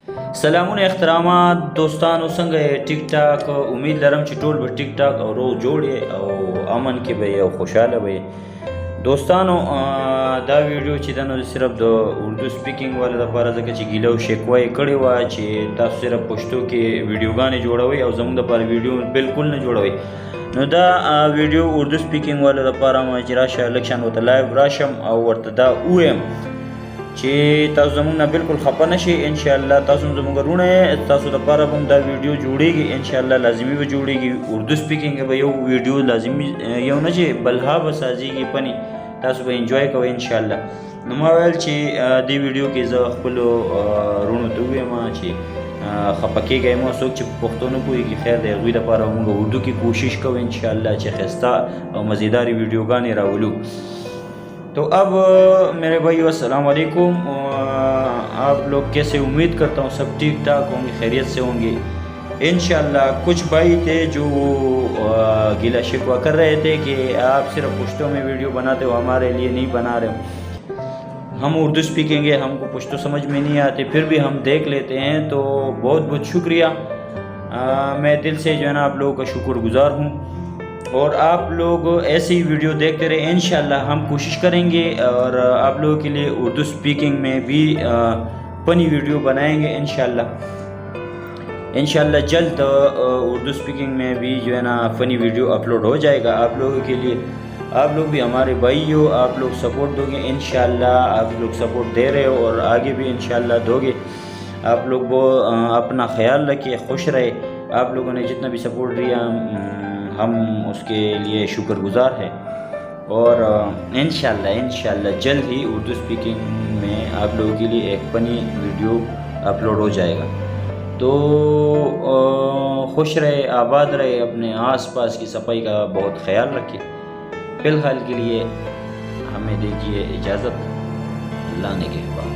سلامونه احترامات دوستانو څنګه ټیک ټاک امید لرم چې ټول به ټیک ټاک او روغ جوړ او امن کې به او خوشاله وي دوستانو دا ویډیو چې دا نو صرف د اردو سپیکینګ والو لپاره ځکه چې ګیله او شکوه یې کړې وه چې تاسو صرف پښتو کې ویډیوګانې جوړوئ او زموږ لپاره ویډیو بالکل نه جوړوئ نو دا ویډیو اردو سپیکینګ والو لپاره ما چې راشه لکشن ورته لایو راشم او ورته دا ووایم چې تاسو زموږ نه بالکل خفه نشئ انشاءالله تاسو زموږ وروڼه تاسو لپاره به هم دا ویډیو جوړیږي انشاءالله لازمي به جوړیږي اردو سپیکینګ به یو ویډیو لازمي یو نه چې بلها به سازیږي پنی تاسو به انجوای کوئ انشاءالله نو ما ویل چې دې ویډیو کې زه خپلو وروڼو ته ووایم چې خفه کېږئ مه څوک چې په پښتو نه پوهېږي خیر دی هغوی دپاره موږ اردو کې کوشش کوو انشاءالله چې ښایسته او مزیدارې ویډیوګانې راولو تو اب میرے بھائیو السلام علیکم آپ لوگ کیسے امید کرتا ہوں سب ٹھیک ٹھاک ہوں گے خیریت سے ہوں گے انشاءاللہ کچھ بھائی تھے جو گلہ شکوہ کر رہے تھے کہ آپ صرف پشتو میں ویڈیو بناتے ہو ہمارے لیے نہیں بنا رہے ہو ہم اردو سپیکنگ ہے ہم کو پشتو سمجھ میں نہیں آتے پھر بھی ہم دیکھ لیتے ہیں تو بہت بہت شکریہ میں دل سے جو ہے نا آپ لوگوں کا شکر گزار ہوں اور آپ لوگ ایسی ویڈیو دیکھتے رہے انشاءاللہ ہم کوشش کریں گے اور آپ لوگوں کے لیے اردو سپیکنگ میں بھی فنی ویڈیو بنائیں گے انشاءاللہ جلد اردو سپیکنگ میں بھی جو ہے نا فنی ویڈیو اپلوڈ ہو جائے گا آپ لوگوں کے لیے آپ لوگ بھی ہمارے بھائی ہو آپ لوگ سپورٹ دو گے انشاءاللہ آپ لوگ سپورٹ دے رہے ہو اور آگے بھی انشاءاللہ دو گے آپ لوگ وہ اپنا خیال رکھیے خوش رہے آپ لوگوں نے جتنا بھی سپورٹ دیا ہم اس کے لیے شکر گزار ہیں اور انشاءاللہ جلد ہی اردو سپیکنگ میں آپ لوگوں کے لیے ایک فنی ویڈیو اپلوڈ ہو جائے گا تو خوش رہے آباد رہے اپنے آس پاس کی صفائی کا بہت خیال رکھے فی الحال کے لیے ہمیں دیجیے اجازت اللہ نے کے بعد